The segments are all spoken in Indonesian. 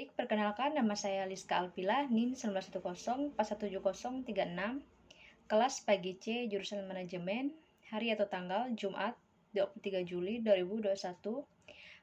Baik, perkenalkan nama saya Liska Alpila, NIM 1910-47036, kelas pagi C, jurusan manajemen, hari atau tanggal Jumat 23 Juli 2021,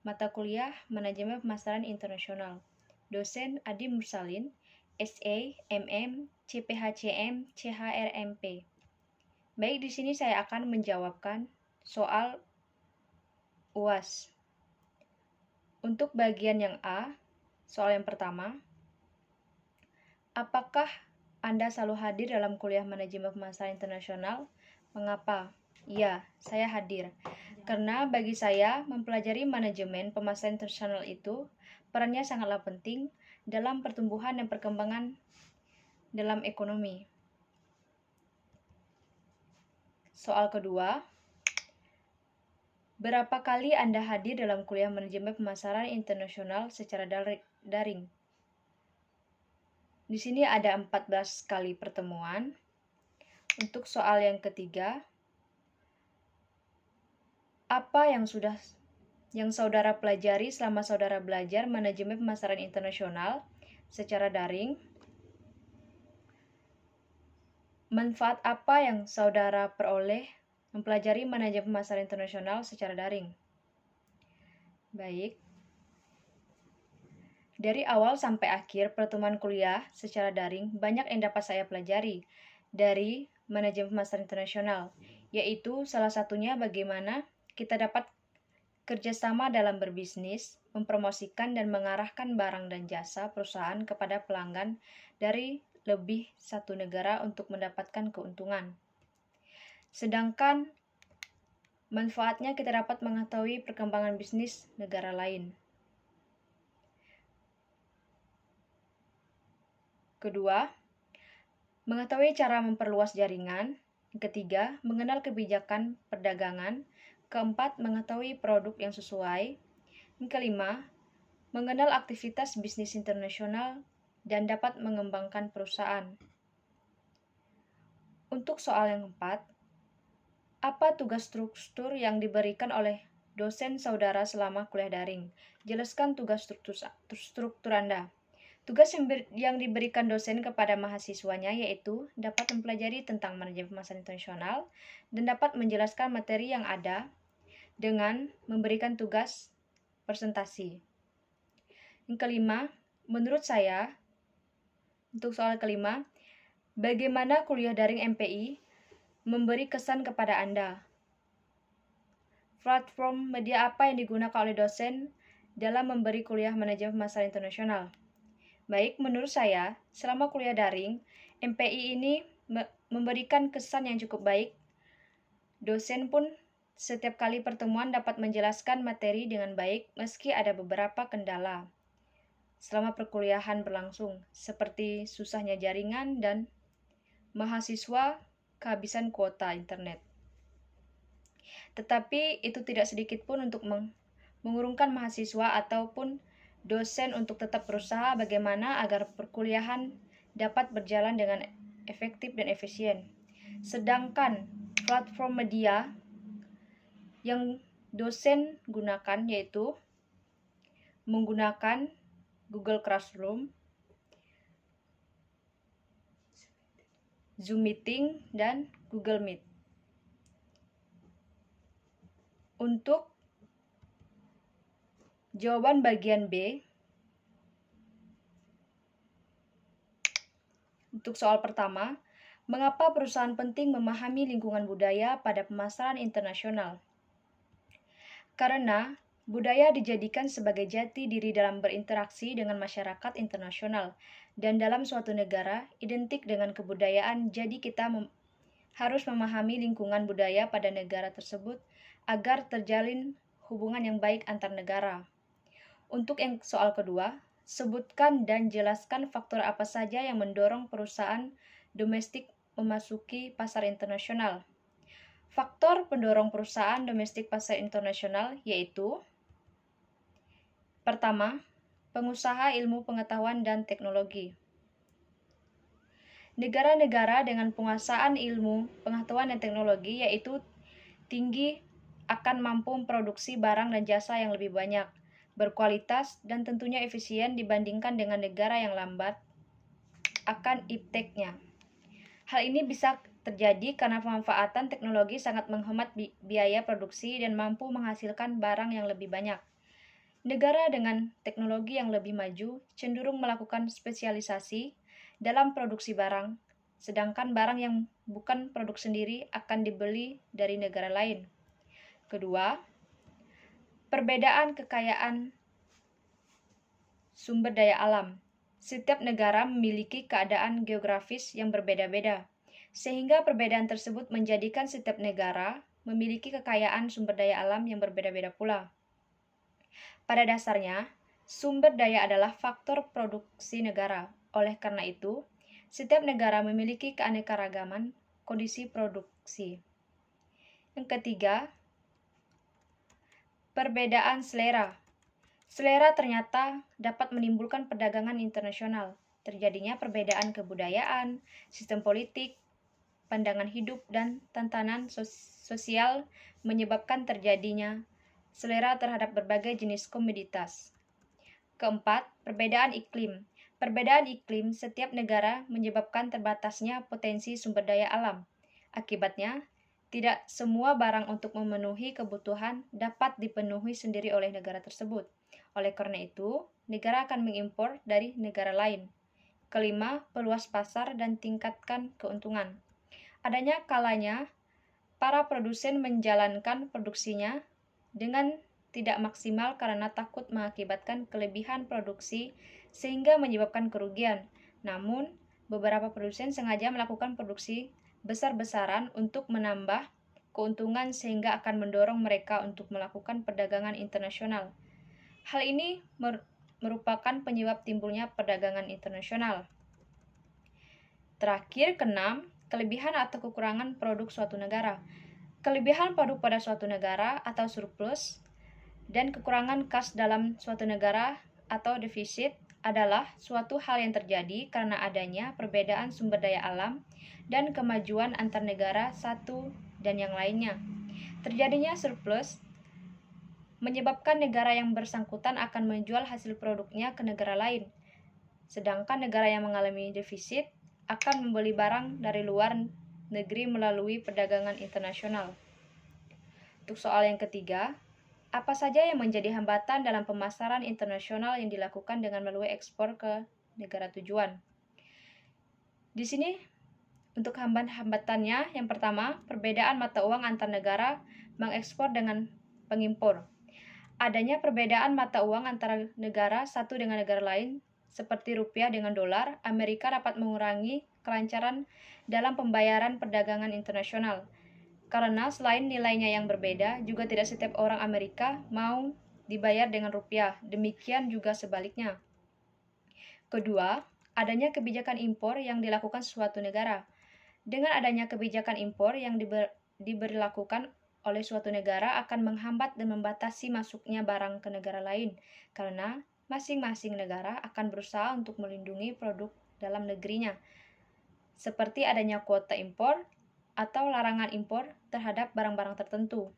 mata kuliah Manajemen Pemasaran Internasional, dosen Adi Mursalin, SA, MM, CPHCM, CHRMP. Baik, di sini saya akan menjawabkan soal UAS. Untuk bagian yang A, soal yang pertama, apakah Anda selalu hadir dalam kuliah manajemen pemasaran internasional? Mengapa? Ya, saya hadir. Karena bagi saya, mempelajari manajemen pemasaran internasional itu perannya sangatlah penting dalam pertumbuhan dan perkembangan dalam ekonomi. Soal kedua, berapa kali Anda hadir dalam kuliah manajemen pemasaran internasional secara daring? Di sini ada 14 kali pertemuan. Untuk soal yang ketiga, apa yang saudara pelajari selama saudara belajar manajemen pemasaran internasional secara daring? Manfaat apa yang saudara peroleh mempelajari manajemen pemasaran internasional secara daring? Baik. Dari awal sampai akhir pertemuan kuliah secara daring, banyak yang dapat saya pelajari dari manajemen pemasaran internasional, yaitu salah satunya bagaimana kita dapat kerjasama dalam berbisnis, mempromosikan dan mengarahkan barang dan jasa perusahaan kepada pelanggan dari lebih satu negara untuk mendapatkan keuntungan. Sedangkan manfaatnya kita dapat mengetahui perkembangan bisnis negara lain. Kedua, mengetahui cara memperluas jaringan. Ketiga, mengenal kebijakan perdagangan. Keempat, mengetahui produk yang sesuai. Kelima, mengenal aktivitas bisnis internasional dan dapat mengembangkan perusahaan. Untuk soal yang keempat, apa tugas struktur yang diberikan oleh dosen saudara selama kuliah daring? Jelaskan tugas struktur Anda. Tugas yang diberikan dosen kepada mahasiswanya yaitu dapat mempelajari tentang manajemen pemasaran internasional dan dapat menjelaskan materi yang ada dengan memberikan tugas presentasi. Yang kelima, menurut saya, untuk soal kelima, bagaimana kuliah daring MPI memberi kesan kepada Anda? Platform media apa yang digunakan oleh dosen dalam memberi kuliah manajemen pemasaran internasional? Baik, menurut saya, selama kuliah daring, MPI ini memberikan kesan yang cukup baik. Dosen pun setiap kali pertemuan dapat menjelaskan materi dengan baik meski ada beberapa kendala selama perkuliahan berlangsung, seperti susahnya jaringan dan mahasiswa kehabisan kuota internet. Tetapi itu tidak sedikit pun untuk mengurungkan mahasiswa ataupun dosen untuk tetap berusaha bagaimana agar perkuliahan dapat berjalan dengan efektif dan efisien. Sedangkan platform media yang dosen gunakan yaitu menggunakan Google Classroom, Zoom Meeting, dan Google Meet. Untuk jawaban bagian B, untuk soal pertama, mengapa perusahaan penting memahami lingkungan budaya pada pemasaran internasional? Karena budaya dijadikan sebagai jati diri dalam berinteraksi dengan masyarakat internasional, dan dalam suatu negara identik dengan kebudayaan, jadi kita harus memahami lingkungan budaya pada negara tersebut agar terjalin hubungan yang baik antar negara. Untuk yang soal kedua, sebutkan dan jelaskan faktor apa saja yang mendorong perusahaan domestik memasuki pasar internasional. Faktor pendorong perusahaan domestik pasar internasional yaitu: pertama, pengusaha ilmu pengetahuan dan teknologi. Negara-negara dengan penguasaan ilmu pengetahuan dan teknologi yaitu tinggi akan mampu memproduksi barang dan jasa yang lebih banyak. berkualitas, dan tentunya efisien dibandingkan dengan negara yang lambat akan ipteknya. Hal ini bisa terjadi karena pemanfaatan teknologi sangat menghemat biaya produksi dan mampu menghasilkan barang yang lebih banyak. Negara dengan teknologi yang lebih maju cenderung melakukan spesialisasi dalam produksi barang, sedangkan barang yang bukan produk sendiri akan dibeli dari negara lain. Kedua, perbedaan kekayaan sumber daya alam. Setiap negara memiliki keadaan geografis yang berbeda-beda, sehingga perbedaan tersebut menjadikan setiap negara memiliki kekayaan sumber daya alam yang berbeda-beda pula. Pada dasarnya, sumber daya adalah faktor produksi negara. Oleh karena itu, setiap negara memiliki keanekaragaman kondisi produksi. Yang ketiga, perbedaan selera. Selera ternyata dapat menimbulkan perdagangan internasional. Terjadinya perbedaan kebudayaan, sistem politik, pandangan hidup, dan tantangan sosial menyebabkan terjadinya selera terhadap berbagai jenis komoditas. Keempat, perbedaan iklim. Perbedaan iklim setiap negara menyebabkan terbatasnya potensi sumber daya alam. Akibatnya, tidak semua barang untuk memenuhi kebutuhan dapat dipenuhi sendiri oleh negara tersebut. Oleh karena itu, negara akan mengimpor dari negara lain. Kelima, peluas pasar dan tingkatkan keuntungan. Adanya kalanya, para produsen menjalankan produksinya dengan tidak maksimal karena takut mengakibatkan kelebihan produksi sehingga menyebabkan kerugian. Namun, beberapa produsen sengaja melakukan produksi besar-besaran untuk menambah keuntungan sehingga akan mendorong mereka untuk melakukan perdagangan internasional. Hal ini merupakan penyebab timbulnya perdagangan internasional. Terakhir, keenam, kelebihan atau kekurangan produk suatu negara. Kelebihan produk pada suatu negara atau surplus dan kekurangan kas dalam suatu negara atau defisit adalah suatu hal yang terjadi karena adanya perbedaan sumber daya alam dan kemajuan antar negara satu dan yang lainnya. Terjadinya surplus menyebabkan negara yang bersangkutan akan menjual hasil produknya ke negara lain, sedangkan negara yang mengalami defisit akan membeli barang dari luar negeri melalui perdagangan internasional. Untuk soal yang ketiga, apa saja yang menjadi hambatan dalam pemasaran internasional yang dilakukan dengan melalui ekspor ke negara tujuan? Di sini untuk hambatannya, yang pertama, perbedaan mata uang antar negara mengekspor dengan pengimpor. Adanya perbedaan mata uang antara negara satu dengan negara lain, seperti rupiah dengan dolar, Amerika dapat mengurangi kelancaran dalam pembayaran perdagangan internasional. Karena selain nilainya yang berbeda, juga tidak setiap orang Amerika mau dibayar dengan rupiah, demikian juga sebaliknya. Kedua, adanya kebijakan impor yang dilakukan suatu negara. Dengan adanya kebijakan impor yang diberlakukan oleh suatu negara akan menghambat dan membatasi masuknya barang ke negara lain, karena masing-masing negara akan berusaha untuk melindungi produk dalam negerinya, seperti adanya kuota impor atau larangan impor terhadap barang-barang tertentu.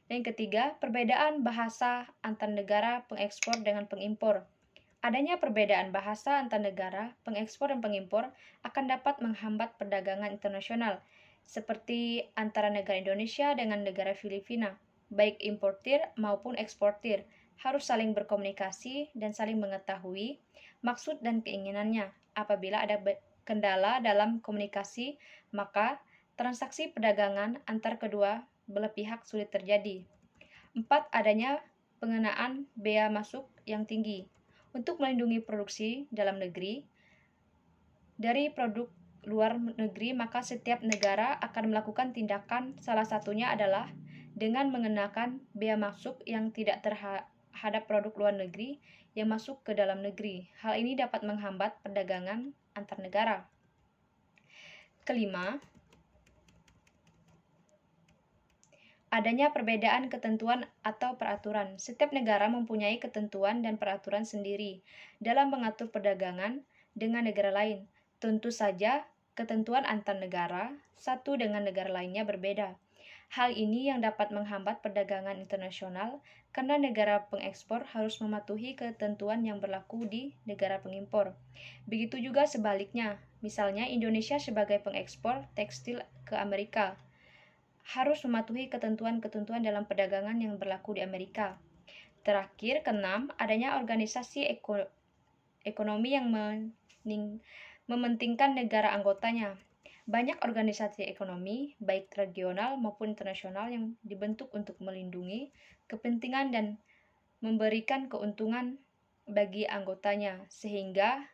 Yang ketiga, perbedaan bahasa antar negara pengekspor dengan pengimpor. Adanya perbedaan bahasa antar negara pengekspor dan pengimpor akan dapat menghambat perdagangan internasional, seperti antara negara Indonesia dengan negara Filipina. Baik importir maupun eksportir harus saling berkomunikasi dan saling mengetahui maksud dan keinginannya. Apabila ada kendala dalam komunikasi, maka transaksi perdagangan antar kedua belah pihak sulit terjadi. 4. Adanya pengenaan bea masuk yang tinggi. Untuk melindungi produksi dalam negeri dari produk luar negeri, maka setiap negara akan melakukan tindakan, salah satunya adalah dengan mengenakan bea masuk yang tidak terhadap produk luar negeri yang masuk ke dalam negeri. Hal ini dapat menghambat perdagangan antar negara. Kelima, adanya perbedaan ketentuan atau peraturan. Setiap negara mempunyai ketentuan dan peraturan sendiri dalam mengatur perdagangan dengan negara lain. Tentu saja, ketentuan antar negara satu dengan negara lainnya berbeda. Hal ini yang dapat menghambat perdagangan internasional karena negara pengekspor harus mematuhi ketentuan yang berlaku di negara pengimpor. Begitu juga sebaliknya, misalnya Indonesia sebagai pengekspor tekstil ke Amerika harus mematuhi ketentuan-ketentuan dalam perdagangan yang berlaku di Amerika. Terakhir, keenam, adanya organisasi ekonomi yang mementingkan negara anggotanya. Banyak organisasi ekonomi, baik regional maupun internasional, yang dibentuk untuk melindungi kepentingan dan memberikan keuntungan bagi anggotanya, sehingga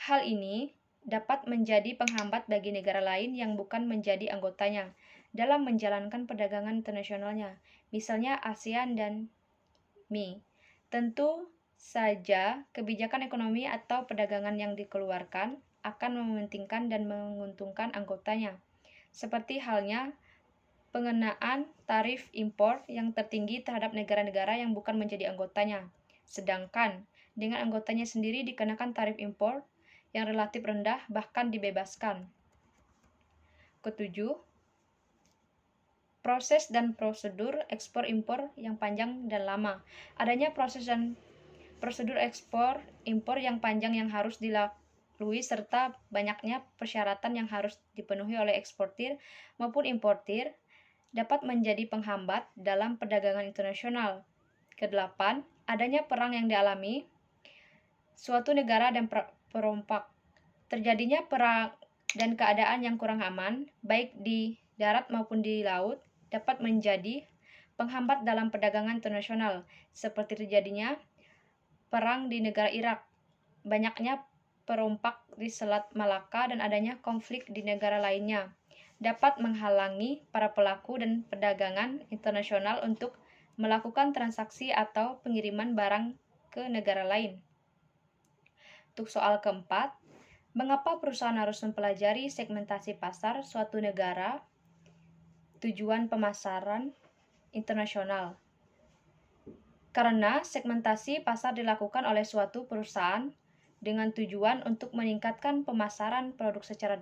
hal ini dapat menjadi penghambat bagi negara lain yang bukan menjadi anggotanya dalam menjalankan perdagangan internasionalnya, misalnya ASEAN dan MI. Tentu saja, kebijakan ekonomi atau perdagangan yang dikeluarkan akan mementingkan dan menguntungkan anggotanya, seperti halnya pengenaan tarif impor yang tertinggi terhadap negara-negara yang bukan menjadi anggotanya, sedangkan dengan anggotanya sendiri dikenakan tarif impor yang relatif rendah bahkan dibebaskan. Ketujuh, proses dan prosedur ekspor-impor yang panjang dan lama. Adanya proses dan prosedur ekspor-impor yang panjang yang harus dilalui serta banyaknya persyaratan yang harus dipenuhi oleh eksportir maupun importir dapat menjadi penghambat dalam perdagangan internasional. Kedelapan, adanya perang yang dialami suatu negara dan perompak. Terjadinya perang dan keadaan yang kurang aman, baik di darat maupun di laut, dapat menjadi penghambat dalam perdagangan internasional, seperti terjadinya perang di negara Irak, banyaknya perompak di Selat Malaka, dan adanya konflik di negara lainnya, dapat menghalangi para pelaku dan perdagangan internasional untuk melakukan transaksi atau pengiriman barang ke negara lain. Untuk soal keempat, mengapa perusahaan harus mempelajari segmentasi pasar suatu negara? Tujuan pemasaran internasional. Karena segmentasi pasar dilakukan oleh suatu perusahaan dengan tujuan untuk meningkatkan pemasaran produk secara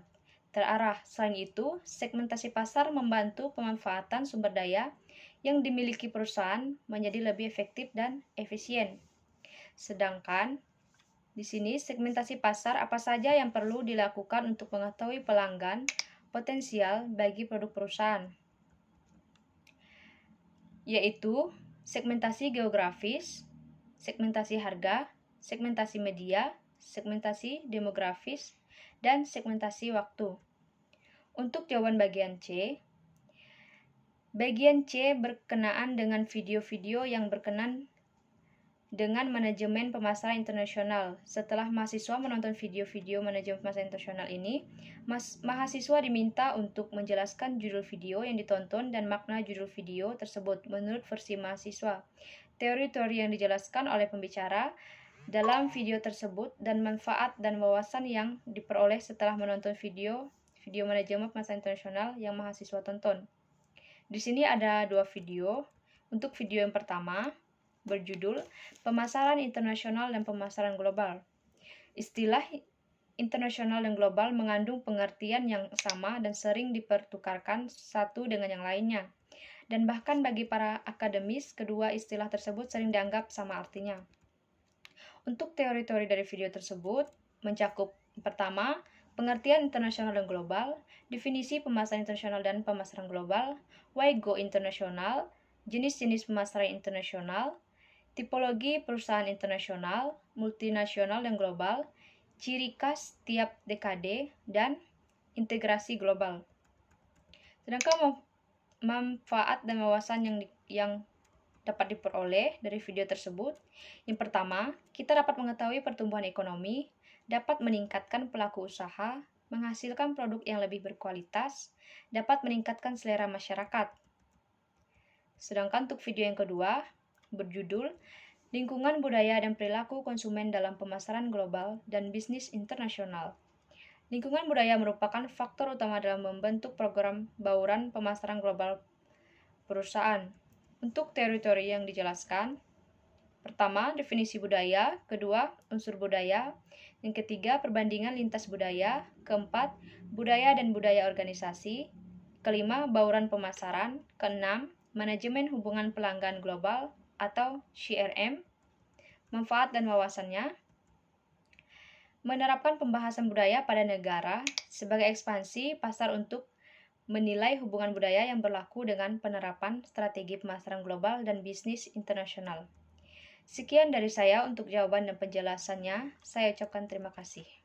terarah. Selain itu, segmentasi pasar membantu pemanfaatan sumber daya yang dimiliki perusahaan menjadi lebih efektif dan efisien. Sedangkan di sini segmentasi pasar apa saja yang perlu dilakukan untuk mengetahui pelanggan potensial bagi produk perusahaan, yaitu segmentasi geografis, segmentasi harga, segmentasi media, segmentasi demografis, dan segmentasi waktu. Untuk jawaban bagian C berkenaan dengan video-video yang berkenan dengan manajemen pemasaran internasional. Setelah mahasiswa menonton video-video manajemen pemasaran internasional ini, mahasiswa diminta untuk menjelaskan judul video yang ditonton dan makna judul video tersebut menurut versi mahasiswa, teori-teori yang dijelaskan oleh pembicara dalam video tersebut, dan manfaat dan wawasan yang diperoleh setelah menonton video manajemen pemasaran internasional yang mahasiswa tonton. Di sini ada dua video. Untuk video yang pertama, berjudul Pemasaran Internasional dan Pemasaran Global. Istilah internasional dan global mengandung pengertian yang sama dan sering dipertukarkan satu dengan yang lainnya. Dan bahkan bagi para akademis, kedua istilah tersebut sering dianggap sama artinya. Untuk teori-teori dari video tersebut mencakup pertama, pengertian internasional dan global, definisi pemasaran internasional dan pemasaran global, why go internasional, jenis-jenis pemasaran internasional, tipologi perusahaan internasional, multinasional dan global, ciri khas tiap dekade, dan integrasi global. Sedangkan manfaat dan wawasan yang dapat diperoleh dari video tersebut, yang pertama, kita dapat mengetahui pertumbuhan ekonomi, dapat meningkatkan pelaku usaha, menghasilkan produk yang lebih berkualitas, dapat meningkatkan selera masyarakat. Sedangkan untuk video yang kedua, berjudul Lingkungan Budaya dan Perilaku Konsumen dalam Pemasaran Global dan Bisnis Internasional. Lingkungan budaya merupakan faktor utama dalam membentuk program bauran pemasaran global perusahaan. Untuk teori-teori yang dijelaskan, pertama, definisi budaya, kedua, unsur budaya, yang ketiga, perbandingan lintas budaya, keempat, budaya dan budaya organisasi, Kelima, bauran pemasaran. Keenam, manajemen hubungan pelanggan global atau CRM. Manfaat dan wawasannya. Menerapkan pembahasan budaya pada negara sebagai ekspansi pasar untuk menilai hubungan budaya yang berlaku dengan penerapan strategi pemasaran global dan bisnis internasional. Sekian dari saya untuk jawaban dan penjelasannya. Saya ucapkan terima kasih.